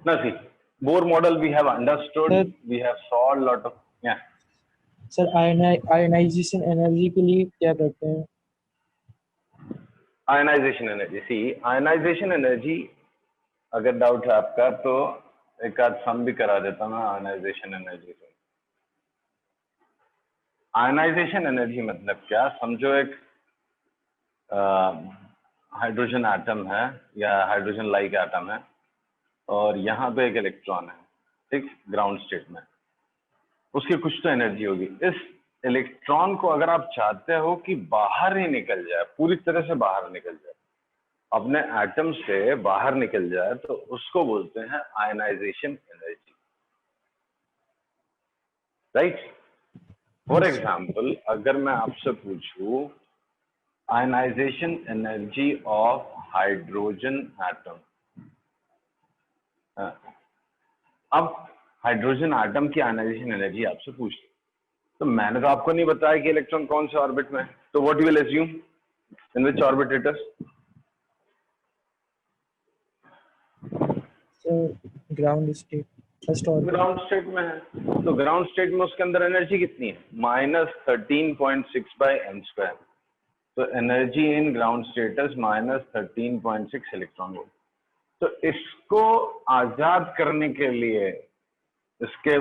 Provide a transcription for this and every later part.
Now see, Bohr model we have understood, Sir, we have solved lot of, yeah. Sir ionization energy के लिए क्या करते हैं? Ionization energy, see ionization energy, अगर doubt है आपका तो एक आध सम भी करा देता हूँ आयनाइजेशन एनर्जी से। आयनाइजेशन एनर्जी मतलब क्या, समझो एक हाइड्रोजन एटम है या हाइड्रोजन लाइक एटम है और यहाँ पे एक इलेक्ट्रॉन है, ठीक, ग्राउंड स्टेट में, उसकी कुछ तो एनर्जी होगी। इस इलेक्ट्रॉन को अगर आप चाहते हो कि बाहर ही निकल जाए, पूरी तरह से बाहर निकल जाए, अपने एटम से बाहर निकल जाए, तो उसको बोलते हैं ionization energy, right. For example अगर मैं आपसे पूछूं ionization energy of hydrogen atom, अब हाइड्रोजन एटम की आयनाइजेशन एनर्जी आपसे पूछ, तो मैंने तो आपको नहीं बताया कि इलेक्ट्रॉन कौन से ऑर्बिट में है, तो what you will assume, in which orbit it is? Ground state, first orbit. Ground state में है, तो ग्राउंड स्टेट में उसके अंदर एनर्जी कितनी है, -13.6/m²। तो energy in ground state is -13.6 electron volt. तो इसको आजाद करने के लिए इसके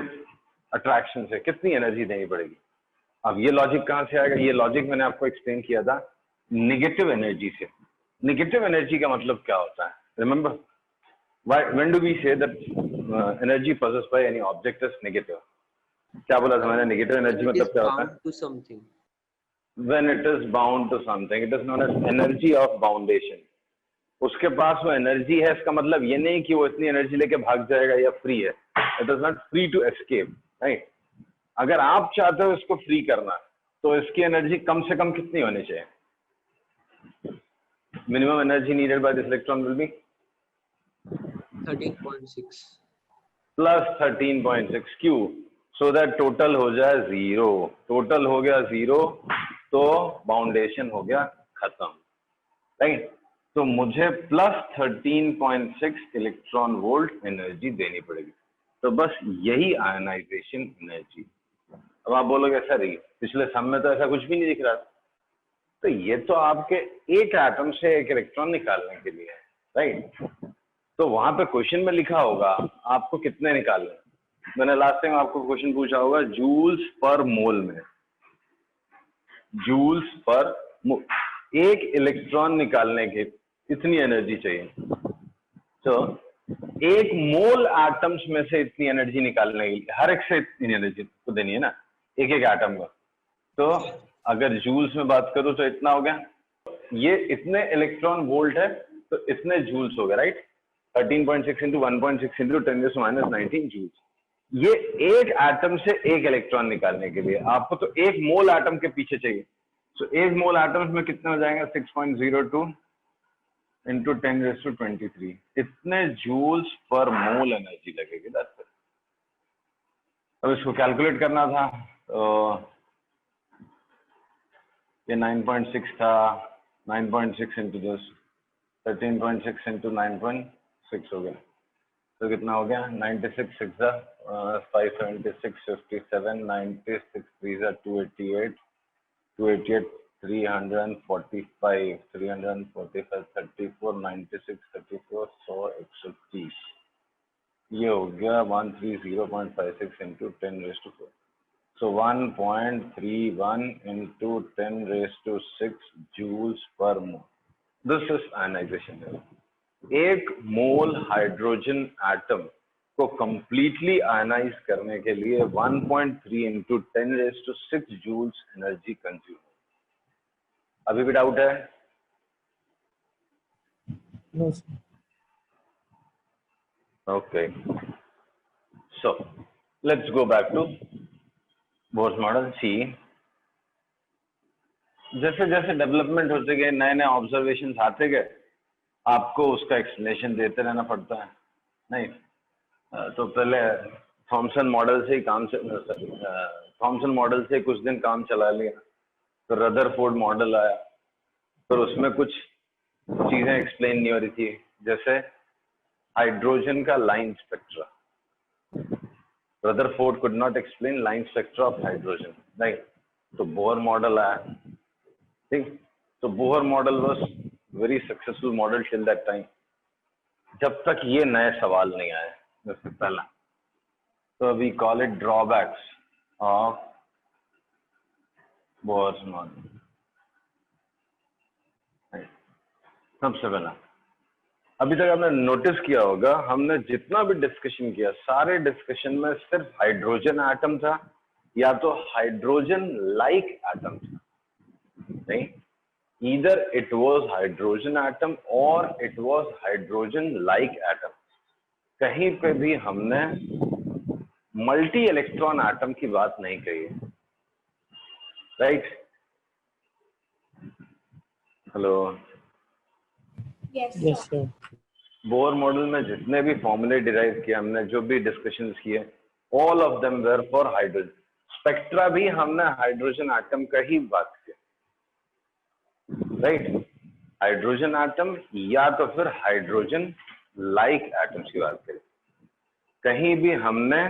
अट्रैक्शन से कितनी एनर्जी देनी पड़ेगी? अब ये लॉजिक कहां से आएगा? ये लॉजिक मैंने आपको एक्सप्लेन किया था नेगेटिव एनर्जी से। नेगेटिव एनर्जी का मतलब क्या होता है? Remember, when do we say that energy possessed by any object is negative? क्या बोला था मैंने? नेगेटिव एनर्जी मतलब क्या होता है? To something. When it is bound to something, it is known as energy of boundation. उसके पास वो एनर्जी है, इसका मतलब ये नहीं कि वो इतनी एनर्जी लेके भाग जाएगा या फ्री है। It is not free to escape, right. अगर आप चाहते हो इसको फ्री करना, तो इसकी एनर्जी कम से कम कितनी होनी चाहिए? Minimum energy needed by this electron will be 13.6 plus 13.6। क्यों? सो दैट टोटल हो जाए 0। टोटल हो गया 0 तो बाउंडेशन हो गया खत्म, राइट। तो मुझे प्लस 13.6 इलेक्ट्रॉन वोल्ट एनर्जी देनी पड़ेगी। तो बस यही आयनाइजेशन एनर्जी। अब आप बोलोगे सर पिछले सम में तो ऐसा कुछ भी नहीं दिख रहा, तो ये तो आपके एक एटम से एक इलेक्ट्रॉन निकालने के लिए है, राइट। तो वहां पे क्वेश्चन में लिखा होगा आपको कितने निकालने। मैंने लास्ट टाइम आपको क्वेश्चन पूछा होगा जूल्स पर मोल में, जूल्स पर मोल, एक इलेक्ट्रॉन निकालने की इतनी एनर्जी चाहिए। तो एक मोल एटम्स में से इतनी एनर्जी निकालने के लिए हर एक से इतनी एनर्जी तो देनी है ना, एक एक एटम का। तो अगर जूल्स में बात करूं तो इतना हो गया, ये इतने इलेक्ट्रॉन वोल्ट है तो इतने जूल्स हो गए, राइट। 13.6 into 1.6 into 10⁻⁹ joules. ये एक एटम से एक इलेक्ट्रॉन निकालने के लिए आपको तो एक मोल एटम के पीछे चाहिए। तो एक मोल एटम्स में कितना हो जाएगा? 6.02 इंटू 10⁻23। इतने जूल्स पर मोल एनर्जी लगेगी। अब इसको कैलकुलेट करना था तो ये 9.6 था, 9.6 इंटू 13.6 इंटू 9.6 हो गया, तो कितना हो गया? 96 6 576 57 96 3 288 288 345 345 34 96 34 100 130। ये हो गया 130.56 into 10⁻⁴। So 1.31 into 10⁻⁶ joules per mole. This is ionization level. एक मोल हाइड्रोजन एटम को कंप्लीटली आयनाइज करने के लिए 1.3 इंटू 10⁻⁶ जूल्स एनर्जी कंज्यूम। अभी भी डाउट है? No, sir. Okay. So let's go back to Bohr's model. See जैसे जैसे डेवलपमेंट होते गए, नए नए ऑब्जर्वेशन आते गए, आपको उसका एक्सप्लेनेशन देते रहना पड़ता है, नहीं? तो पहले थॉमसन मॉडल से ही थॉमसन मॉडल से कुछ दिन काम चला लिया, तो रदरफोर्ड मॉडल आया, फिर उसमें कुछ चीजें एक्सप्लेन नहीं हो रही थी, जैसे हाइड्रोजन का line spectra. Rutherford could not explain line spectra of hydrogen, right? तो बोहर मॉडल आया, ठीक? तो Bohr model was very successful model till that time, जब तक ये नए सवाल नहीं आए उससे पहला। तो we call it drawbacks of Bohr's model. सबसे पहला, अभी तक आपने नोटिस किया होगा, हमने जितना भी डिस्कशन किया, सारे डिस्कशन में सिर्फ हाइड्रोजन एटम था या तो हाइड्रोजन लाइक एटम था, नहीं? Either it was hydrogen atom और it was hydrogen like atom. कहीं पे भी हमने मल्टी इलेक्ट्रॉन एटम की बात नहीं कही है, right? Hello, Yes, sir. Bohr model में जितने भी फॉर्मूले डिराइव किए हमने, जो भी डिस्कशंस किए, all of them were for hydrogen. Spectra भी हमने हाइड्रोजन एटम का ही बात की, राइट? हाइड्रोजन एटम या तो फिर हाइड्रोजन लाइक एटम्स की बात करी, कहीं भी हमने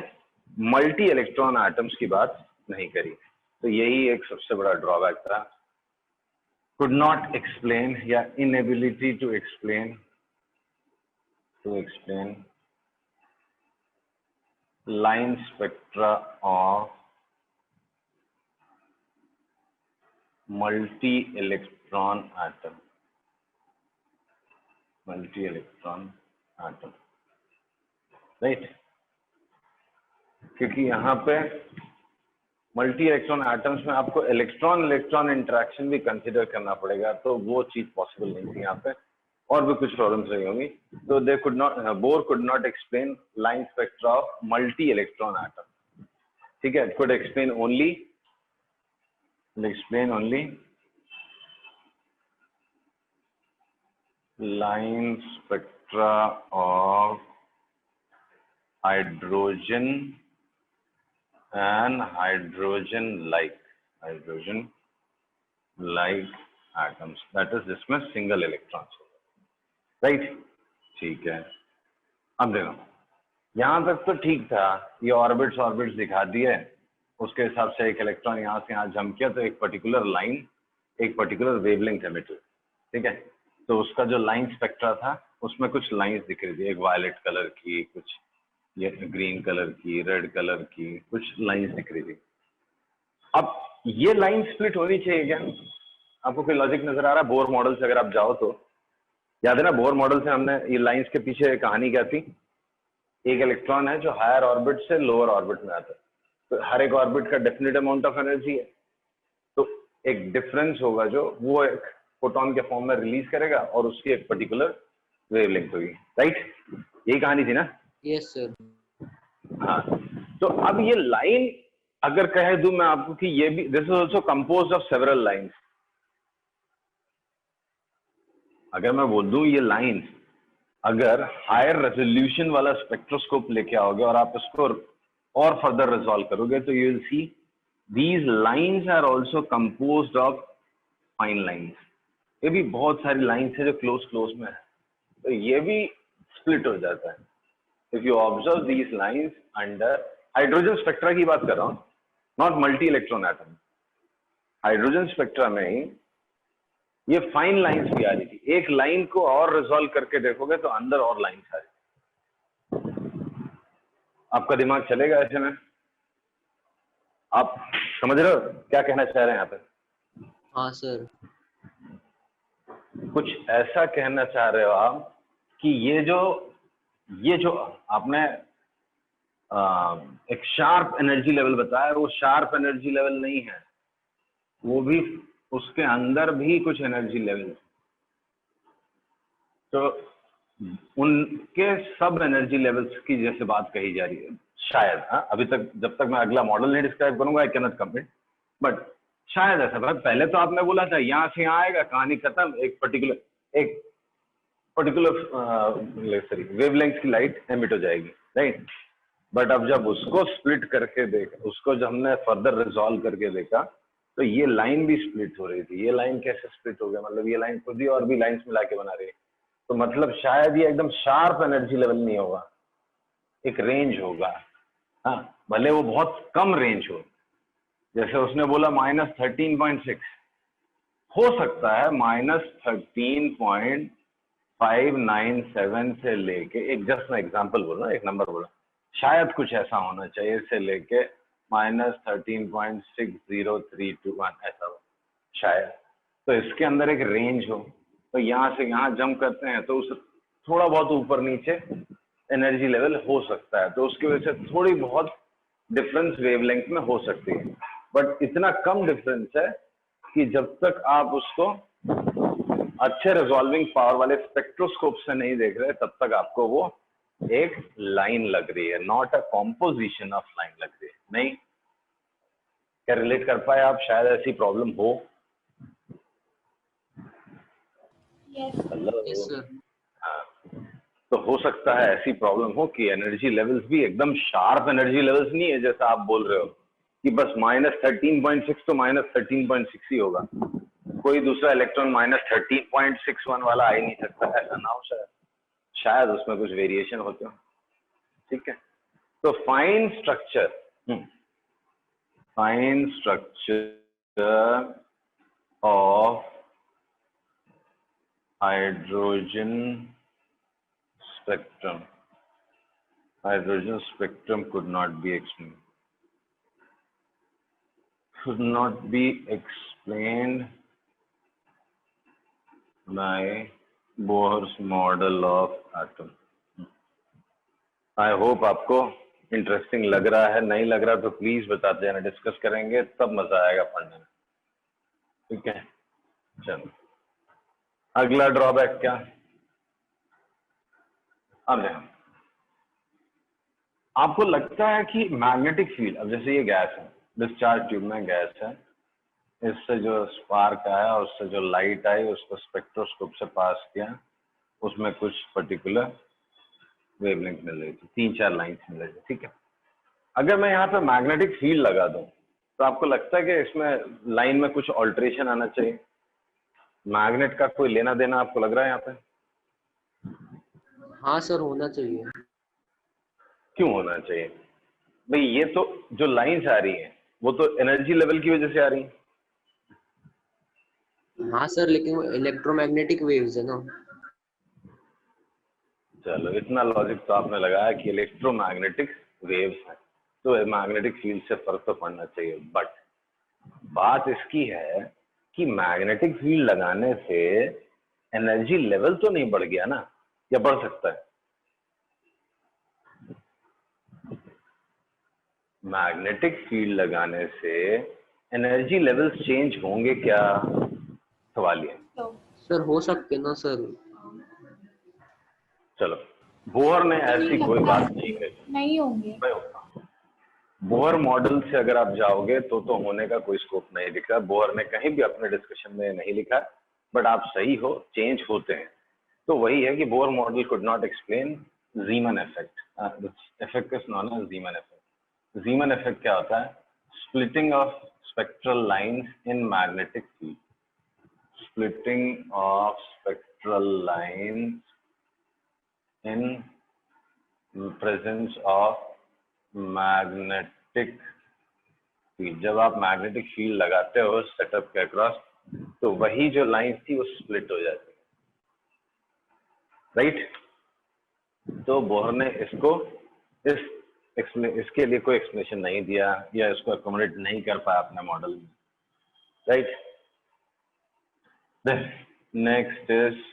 मल्टी इलेक्ट्रॉन एटम्स की बात नहीं करी। तो यही एक सबसे बड़ा ड्रॉबैक था, कुड नॉट एक्सप्लेन या inability to explain line spectra of multi-electron atom, right? क्योंकि यहाँ पे मल्टी इलेक्ट्रॉन एटम्स में आपको इलेक्ट्रॉन इलेक्ट्रॉन इंटरेक्शन भी कंसिडर करना पड़ेगा, तो वो चीज पॉसिबल नहीं थी यहाँ पे, और भी कुछ प्रॉब्लम्स रही होंगी। तो they could not, bore could not explain line spectra of multi electron atom, ठीक है? Could explain only line spectra of hydrogen and hydrogen like atoms, that is जिसमें सिंगल इलेक्ट्रॉन्स, राइट? ठीक है, अब देखो, यहां तक तो ठीक था, ये ऑर्बिट्स दिखा दिए, उसके हिसाब से एक इलेक्ट्रॉन यहां से यहां जंप किया तो एक पर्टिकुलर लाइन, एक पर्टिकुलर वेवलेंथ एमिट हुई, ठीक है? तो उसका जो लाइन स्पेक्ट्रा था उसमें कुछ लाइंस दिख रही थी, एक वायलेट कलर की, कुछ ये ग्रीन कलर की, रेड कलर की, कुछ लाइंस दिख रही थी। अब ये लाइन स्प्लिट होनी चाहिए क्या? आपको कोई लॉजिक नजर आ रहा है? बोहर मॉडल से अगर आप जाओ तो याद है ना, बोहर मॉडल से हमने ये लाइंस के पीछे कहानी क्या थी? एक इलेक्ट्रॉन है जो हायर ऑर्बिट से लोअर ऑर्बिट में आता है, तो हर एक ऑर्बिट का डेफिनेट अमाउंट ऑफ एनर्जी है, तो एक डिफरेंस होगा जो वो एक फोटोन के फॉर्म में रिलीज करेगा और उसकी एक पर्टिकुलर वेवलेंथ होगी, राइट? यही कहानी थी ना? Yes sir. हाँ, तो अब ये लाइन अगर कह दूं मैं आपको कि ये भी, this is also composed of several lines. अगर मैं बोल दूं ये लाइंस, अगर हायर रेजोल्यूशन वाला स्पेक्ट्रोस्कोप लेके आओगे और आप इसको और फर्दर रिजॉल्व करोगे तो you will see these lines are also composed of fine lines. ये भी बहुत सारी लाइंस है जो क्लोज में है, तो ये भी स्प्लिट हो जाता है। If you observe these lines under hydrogen spectra की बात कर रहा हूं, not multi electron atom, hydrogen spectra में ही ये फाइन लाइंस भी आ रही थी। एक लाइन को और रिजॉल्व करके देखोगे तो अंदर और लाइंस आ रही। आपका दिमाग चलेगा ऐसे में? आप समझ रहे हो क्या कहना चाह रहे हैं यहाँ पे? हाँ सर। कुछ ऐसा कहना चाह रहे हो आप कि ये जो आपने एक शार्प एनर्जी लेवल बताया, वो शार्प एनर्जी लेवल नहीं है, वो भी उसके अंदर भी कुछ एनर्जी लेवल, तो उनके सब एनर्जी लेवल्स की जैसे बात कही जा रही है शायद। हाँ, अभी तक जब तक मैं अगला मॉडल नहीं डिस्क्राइब करूंगा I can not commit, but शायद ऐसा था। पहले तो आपने बोला था यहां से यहां आएगा, कहानी खत्म, एक पर्टिकुलर वेवलेंथ की लाइट एमिट हो जाएगी, राइट? बट अब जब उसको स्प्लिट करके देखा, उसको जब हमने फर्दर रिजॉल्व करके देखा, तो ये लाइन भी स्प्लिट हो रही थी। ये लाइन कैसे स्प्लिट हो गया? मतलब ये लाइन खुद ही और भी लाइंस मिला के बना रही है, तो मतलब शायद ये एकदम शार्प एनर्जी लेवल नहीं होगा, एक रेंज होगा। हाँ, भले वो बहुत कम रेंज हो, जैसे उसने बोला -13.6, हो सकता है -13.597 से लेके, एक जस्ट मैं एग्जांपल बोल रहा हूँ, एक नंबर बोला, शायद कुछ ऐसा होना चाहिए से लेके -13.60321 ऐसा हो शायद। तो इसके अंदर एक रेंज हो, तो यहाँ से यहाँ जंप करते हैं तो उस थोड़ा बहुत ऊपर नीचे एनर्जी लेवल हो सकता है, तो उसकी वजह से थोड़ी बहुत डिफरेंस वेवलेंथ में हो सकती है, बट इतना कम डिफरेंस है कि जब तक आप उसको अच्छे रिजॉल्विंग पावर वाले स्पेक्ट्रोस्कोप से नहीं देख रहे तब तक आपको वो एक लाइन लग रही है, not a composition of line लग रही है। नहीं, क्या रिलेट कर पाए आप? शायद ऐसी प्रॉब्लम हो। हेलो। Yes sir. हाँ, तो हो सकता है ऐसी प्रॉब्लम हो कि एनर्जी लेवल्स भी एकदम शार्प एनर्जी लेवल्स नहीं है जैसा आप बोल रहे हो कि बस -13.6 तो -13.6 ही होगा, कोई दूसरा इलेक्ट्रॉन -13.61 वाला आ ही नहीं सकता, ऐसा ना हो शायद उसमें कुछ वेरिएशन होते हो। ठीक है, तो fine structure of hydrogen spectrum could not be explained by Bohr's model of atom. I hope आपको इंटरेस्टिंग लग रहा है, नहीं लग रहा तो प्लीज बताते जाना, डिस्कस करेंगे तब मजा आएगा पढ़ने में। ठीक है, चलो अगला ड्रॉबैक क्या? अब देखो, आपको लगता है कि मैग्नेटिक फील्ड, अब जैसे ये गैस है, डिस्चार्ज ट्यूब में गैस है, इससे जो स्पार्क आया उससे जो लाइट आई उसको स्पेक्ट्रोस्कोप से पास किया, उसमें कुछ पर्टिकुलर वेवलेंथ मिल रही थी, 3-4 लाइंस मिल रही थी। ठीक है, अगर मैं यहाँ पे मैग्नेटिक फील्ड लगा दूं तो आपको लगता है कि इसमें लाइन में कुछ ऑल्ट्रेशन आना चाहिए? मैग्नेट का कोई लेना देना आपको लग रहा है यहाँ पे? हाँ सर, होना चाहिए। क्यों होना चाहिए भाई? ये तो जो लाइंस आ रही हैं वो तो एनर्जी लेवल की वजह से आ रही हैं। हाँ सर, लेकिन वो इलेक्ट्रोमैग्नेटिक वेव्स है ना। चलो, इतना लॉजिक तो आपने लगाया कि इलेक्ट्रोमैग्नेटिक वेव्स हैं तो मैग्नेटिक फील्ड से फर्क तो पड़ना चाहिए, बट बात इसकी है कि मैग्नेटिक फील्ड लगाने से एनर्जी लेवल तो नहीं बढ़ गया ना, या बढ़ सकता है? मैग्नेटिक फील्ड लगाने से एनर्जी लेवल्स चेंज होंगे क्या? सवाल ये। सर हो सकते ना सर। चलो, बोहर ने ऐसी कोई बात नहीं कही, नहीं होंगे। बोहर मॉडल से अगर आप जाओगे तो होने का कोई स्कोप नहीं दिख रहा। बोहर ने कहीं भी अपने डिस्कशन में नहीं लिखा, बट आप सही हो, चेंज होते हैं। तो वही है कि Bohr model could not explain Zeeman effect. Effect is known as Zeeman effect. Zeeman effect क्या होता है? Splitting of spectral lines in magnetic field. Splitting of spectral lines in presence of magnetic field। जब आप magnetic field लगाते हो setup के across तो वही जो लाइन थी वो स्प्लिट हो जाती है, राइट? तो बोहर ने इसको इसके लिए कोई एक्सप्लेनेशन नहीं दिया या इसको अकोमोडेट नहीं कर पाया अपने मॉडल में, राइट? नेक्स्ट इज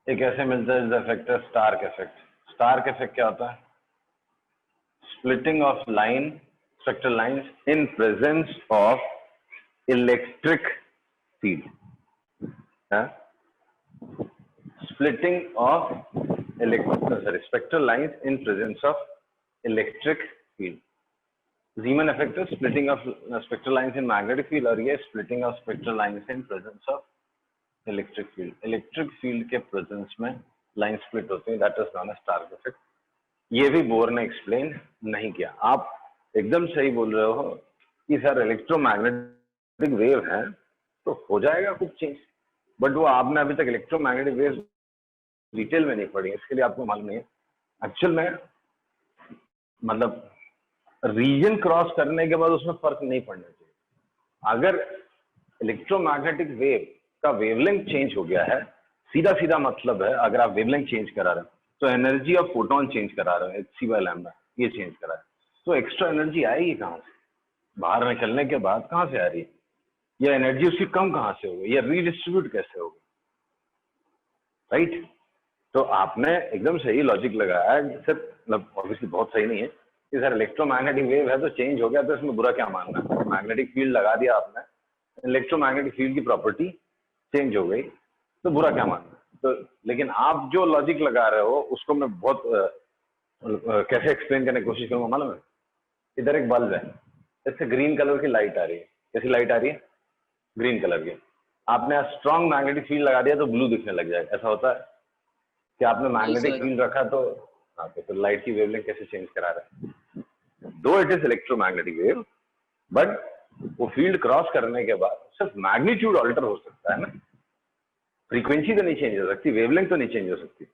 एक ऐसे मिलता है इफेक्ट है स्टार्क इफेक्ट। स्टार्क इफेक्ट क्या होता है? Splitting of line spectral lines in presence of electric field. Splitting of spectral lines in presence of electric field. Zeeman effect है splitting of spectral lines in magnetic field, और ये splitting of spectral lines in presence of electric field. Electric field के presence में line split होती है, that is known as Stark effect. ये भी Bohr ने एक्सप्लेन नहीं किया। आप एकदम सही बोल रहे हो कि सर इलेक्ट्रोमैग्नेटिक वेव है तो हो जाएगा कुछ चेंज, बट वो आपने अभी तक इलेक्ट्रोमैग्नेटिक वेव्स डिटेल में नहीं पढ़ी, इसके लिए आपको मालूम नहीं है। एक्चुअल में मतलब रीजन क्रॉस करने के बाद उसमें फर्क नहीं पड़ना चाहिए। अगर इलेक्ट्रोमैग्नेटिक वेव का वेवलेंथ चेंज हो गया है, सीधा सीधा मतलब है, अगर आप वेवलेंथ चेंज करा रहे हो तो एनर्जी ऑफ फोटोन चेंज करा रहे हो, hc/λ ये चेंज करा है, तो एक्स्ट्रा एनर्जी आएगी कहाँ से? बाहर निकलने के बाद कहाँ से आ रही है? या एनर्जी उसकी कम कहाँ से होगी, या रीडिस्ट्रीब्यूट कैसे होगी? राइट? तो आपने एकदम सही लॉजिक लगाया है, सिर्फ मतलब ऑब्वियसली बहुत सही नहीं है कि सर इलेक्ट्रोमैग्नेटिक वेव है तो चेंज हो गया तो इसमें बुरा क्या मानना है? मैग्नेटिक फील्ड लगा दिया आपने, इलेक्ट्रोमैग्नेटिक फील्ड की प्रॉपर्टी चेंज हो गई तो बुरा क्या मानना? तो लेकिन आप जो लॉजिक लगा रहे हो उसको मैं बहुत कैसे एक्सप्लेन करने की कोशिश करूंगा मालूम है? इधर एक बल्ब है, इससे ग्रीन कलर की लाइट आ रही है। कैसी लाइट आ रही है? ग्रीन कलर की। आपने स्ट्रॉन्ग मैग्नेटिक फील्ड लगा दिया तो ब्लू दिखने लग जाएगा, ऐसा होता है कि आपने मैग्नेटिक सर। फील्ड रखा तो हाँ, तो फिर लाइट की वेवलेंथ कैसे चेंज करा रहा है? दो it is electromagnetic wave, but वो फील्ड क्रॉस करने के बाद सिर्फ मैग्नीट्यूड ऑल्टर हो सकता है ना, फ्रीक्वेंसी तो नहीं चेंज हो सकती, वेवलेंथ तो नहीं चेंज हो सकती,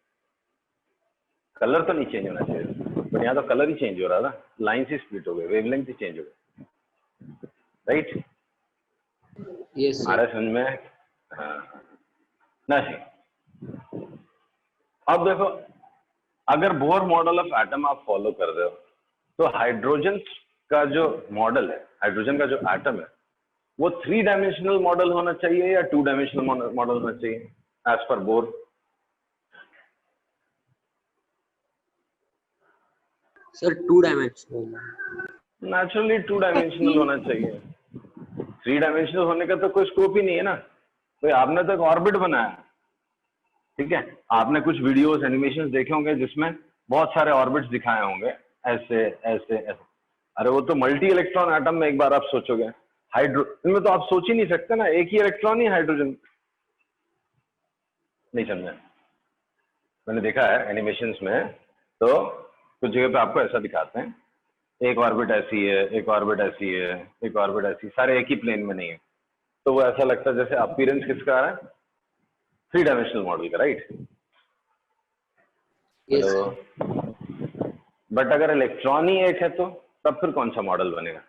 कलर तो नहीं चेंज होना चाहिए। बट यहाँ तो कलर ही चेंज हो रहा था, लाइन से स्प्लिट हो गए, वेवलेंथ ही चेंज हो गई। राइट? Yes sir. हमारे समझ में हाँ, नहीं। अब देखो, अगर बोर मॉडल ऑफ एटम आप फॉलो कर रहे हो तो हाइड्रोजन का जो मॉडल है, हाइड्रोजन का जो एटम है, वो 3 डायमेंशनल मॉडल होना चाहिए या 2 डायमेंशनल मॉडल होना चाहिए as per Bohr? Sir 2 dimensional. Naturally 2 dimensional होना चाहिए। 3 डायमेंशनल होने का तो कोई स्कोप ही नहीं है ना। तो आपने तो एक ऑर्बिट बनाया, ठीक है, आपने कुछ वीडियोस एनिमेशन देखे होंगे जिसमें बहुत सारे ऑर्बिट्स दिखाए होंगे, ऐसे ऐसे ऐसे। अरे वो तो मल्टी इलेक्ट्रॉन एटम में एक बार आप सोचोगे, हाइड्रो इनमें तो आप सोच ही नहीं सकते ना, एक ही इलेक्ट्रॉन ही हाइड्रोजन। नहीं समझा? मैंने देखा है एनिमेशंस में, तो कुछ जगह पे आपको ऐसा दिखाते हैं, एक ऑर्बिट ऐसी है, एक ऑर्बिट ऐसी है, एक ऑर्बिट ऐसी, सारे एक ही प्लेन में नहीं है, तो वो ऐसा लगता है जैसे अपीयरेंस किसका आ रहा है? 3 डायमेंशनल मॉडल का, right? Yes hello. Sir. But अगर इलेक्ट्रॉन ही एक है तो तब फिर कौन सा मॉडल बनेगा?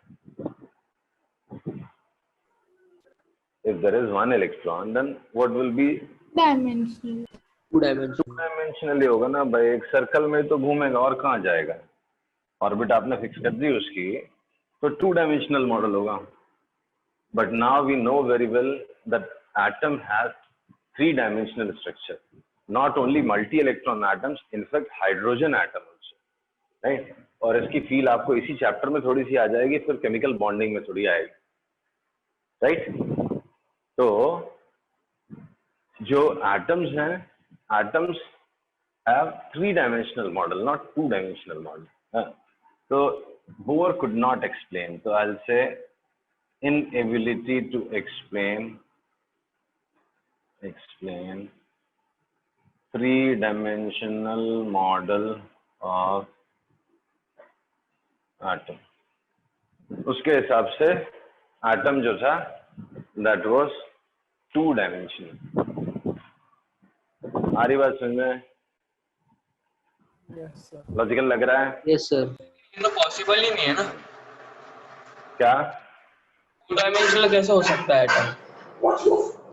If there is one electron then what will be? Dimensional. 2 two dimensional. Dimensionally होगा ना भाई, एक सर्कल में तो घूमेगा और कहाँ जाएगा? ऑर्बिट आपने फिक्स कर दी उसकी, तो 2 डायमेंशनल मॉडल होगा। But now we know very well that atom has 3 dimensional structure, not only multi electron atoms, in fact hydrogen atom also, right? और इसकी फील आपको इसी चैप्टर में थोड़ी सी आ जाएगी, फिर केमिकल बॉन्डिंग में थोड़ी आएगी, राइट? तो जो एटम्स हैं, atoms have 3 dimensional model, not 2 dimensional model. So Bohr could not explain. So I'll say inability to explain 3-dimensional model of atom. उसके हिसाब से एटम जो था that was 2 dimensional. आ रही बात समझ में? Yes, sir. लॉजिकल लग रहा है? Yes sir. तो पॉसिबल ही नहीं है ना, क्या 2 डायमेंशनल कैसे हो सकता है एटम?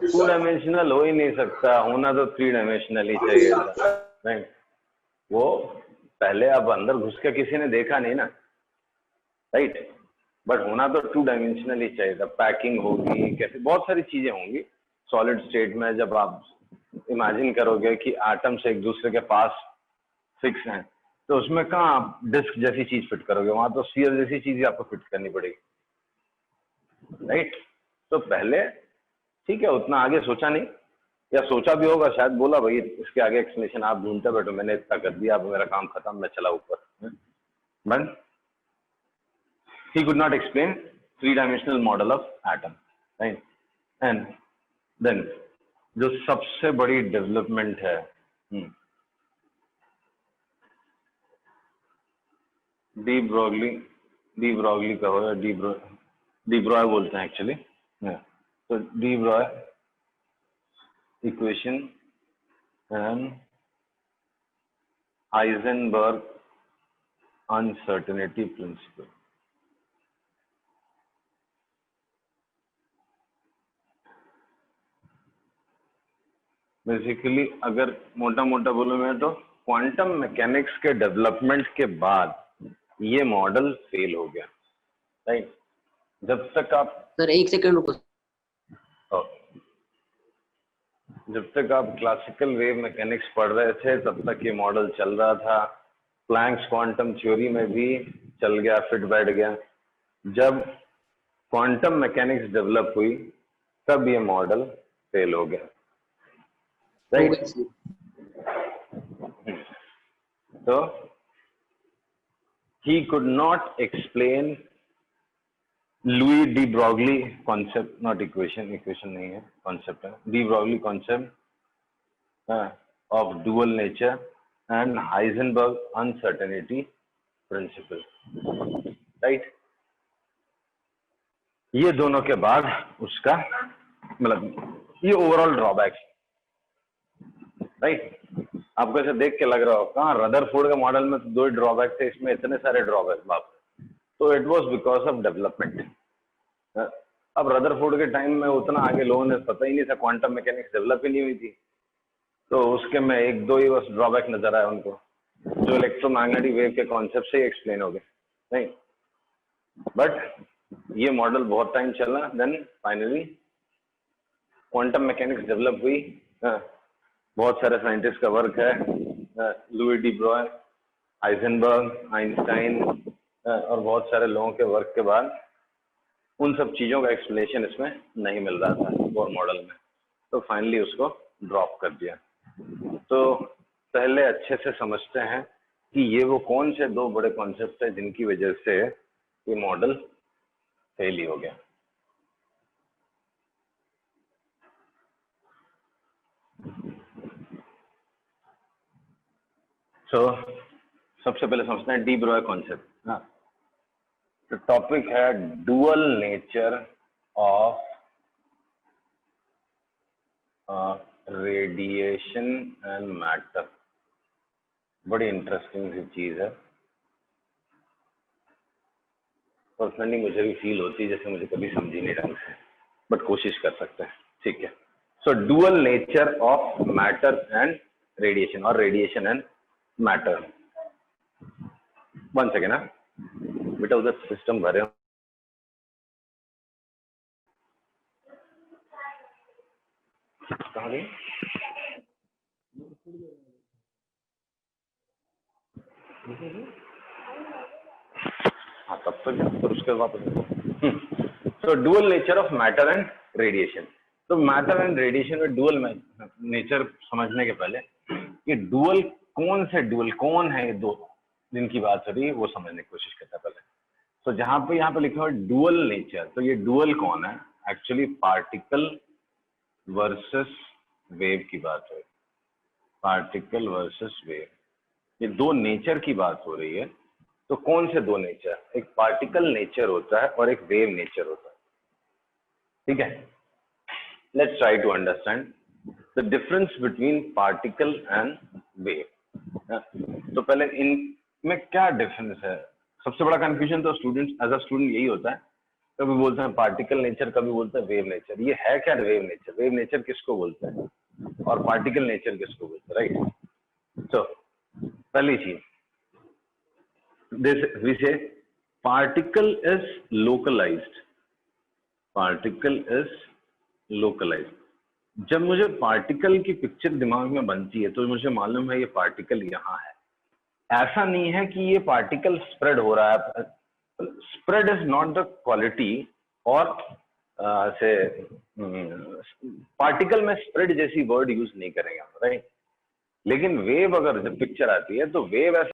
2 डायमेंशनल हो ही नहीं सकता, होना तो 3 डायमेंशनल ही चाहिए था, राइट? वो पहले अब अंदर घुस के किसी ने देखा नहीं ना, राइट? बट होना तो 2 डायमेंशनल ही चाहिए था। पैकिंग होगी कैसे, बहुत सारी चीजें होंगी सॉलिड स्टेट में। जब आप इमेजिन करोगे कि एटम्स एक दूसरे के पास फिक्स हैं, तो उसमें कहाँ आप डिस्क जैसी चीज फिट करोगे? वहां तो स्फीयर जैसी चीज ही आपको फिट करनी पड़ेगी, राइट? तो पहले ठीक है, उतना आगे सोचा नहीं, या सोचा भी होगा शायद, बोला भाई इसके आगे एक्सप्लेनेशन आप ढूंढते बैठो, मैंने इतना कर दिया, अब मेरा काम खत्म, मैं चला ऊपर। But he could not explain 3-dimensional model of atom, right? And then जो सबसे बड़ी डेवलपमेंट है, डी ब्रॉगली कहो या डी ब्रॉय बोलते हैं एक्चुअली, तो D Broglie equation and Heisenberg uncertainty principle. Basically अगर मोटा मोटा बोलूं मैं तो क्वांटम मैकेनिक्स के डेवलपमेंट के बाद ये मॉडल फेल हो गया, राइट। जब तक आप सर एक सेकंड रुको। जब तक आप क्लासिकल वेव मैकेनिक्स पढ़ रहे थे तब तक ये मॉडल चल रहा था, प्लैंक्स क्वांटम थ्योरी में भी चल गया, फिट बैठ गया। जब क्वांटम मैकेनिक्स डेवलप हुई तब ये मॉडल फेल हो गया, राइट। तो he could not explain Louis de Broglie concept, not equation नहीं है, concept है, de Broglie concept of dual nature and Heisenberg uncertainty principle, right। ये दोनों के बाद उसका मतलब ये ओवरऑल ड्रॉबैक्स, राइट। आपको ऐसे देख के लग रहा हो कहाँ रदरफोर्ड के मॉडल में तो 2 ड्रॉबैक थे, इसमें इतने सारे ड्रॉबैक बाप। तो it was because of development. अब रदरफोर्ड के टाइम में उतना आगे लोगों ने पता ही नहीं था, क्वांटम मैकेनिक्स डेवलप ही नहीं हुई थी, तो उसके में 1-2 ही बस ड्रॉबैक नजर आया उनको, जो इलेक्ट्रोमैग्नेटिक वेव के कॉन्सेप्ट से ही एक्सप्लेन हो गए, नहीं। बट ये मॉडल बहुत टाइम चला, then finally quantum mechanics develop हुई। बहुत सारे साइंटिस्ट का वर्क है, Louis de Broglie, Heisenberg, Einstein और बहुत सारे लोगों के वर्क के बाद उन सब चीजों का एक्सप्लेनेशन इसमें नहीं मिल रहा था बोर मॉडल में, तो फाइनली उसको ड्रॉप कर दिया। तो पहले अच्छे से समझते हैं कि ये वो कौन से 2 बड़े कॉन्सेप्ट है जिनकी वजह से ये मॉडल फेल ही हो गया। तो सबसे पहले समझते हैं डी ब्रॉय कॉन्सेप्ट। तो टॉपिक है dual nature of radiation and matter. बड़ी इंटरेस्टिंग सी चीज है, पर्सनली मुझे भी फील होती है जैसे मुझे कभी समझी नहीं ढंग से, बट कोशिश कर सकते हैं, ठीक है। So dual nature of matter and radiation, और रेडिएशन एंड मैटर। 1 सेकेंड ना बेटा, उधर सिस्टम भरे हो। कहाँ गई? हाँ तब तक फिर उसके वापस। So dual nature of matter and radiation. तो मैटर एंड रेडिएशन में डुअल नेचर समझने के पहले ये डुअल कौन से डुअल कौन है, ये 2 जिनकी बात हो रही है वो समझने की कोशिश करता है पहले। तो जहां पे यहाँ पे लिखा हुआ डुअल नेचर, तो ये डुअल कौन है? एक्चुअली पार्टिकल वर्सेस वेव की बात है, पार्टिकल वर्सेस वेव, ये 2 नेचर की बात हो रही है। तो कौन से 2 नेचर? एक पार्टिकल नेचर होता है और एक वेव नेचर होता है, ठीक है। Let's try to understand the difference between particle and wave. तो पहले इनमें क्या डिफरेंस है? सबसे बड़ा कंफ्यूजन तो स्टूडेंट एज अ स्टूडेंट यही होता है, कभी बोलते हैं पार्टिकल नेचर, कभी बोलते हैं वेव नेचर। ये है क्या वेव नेचर? वेव नेचर किसको बोलते हैं और पार्टिकल नेचर किसको बोलते हैं, राइट। तो पहली चीज, this we say particle is localized, particle is localized। जब मुझे पार्टिकल की पिक्चर दिमाग में बनती है तो मुझे मालूम है ये पार्टिकल यहाँ है। ऐसा नहीं है कि ये पार्टिकल स्प्रेड हो रहा है। Spread is not the quality, और से पार्टिकल में स्प्रेड जैसी वर्ड यूज नहीं करेंगे हम, राइट। लेकिन वेव अगर जब पिक्चर आती है तो वेव ऐसा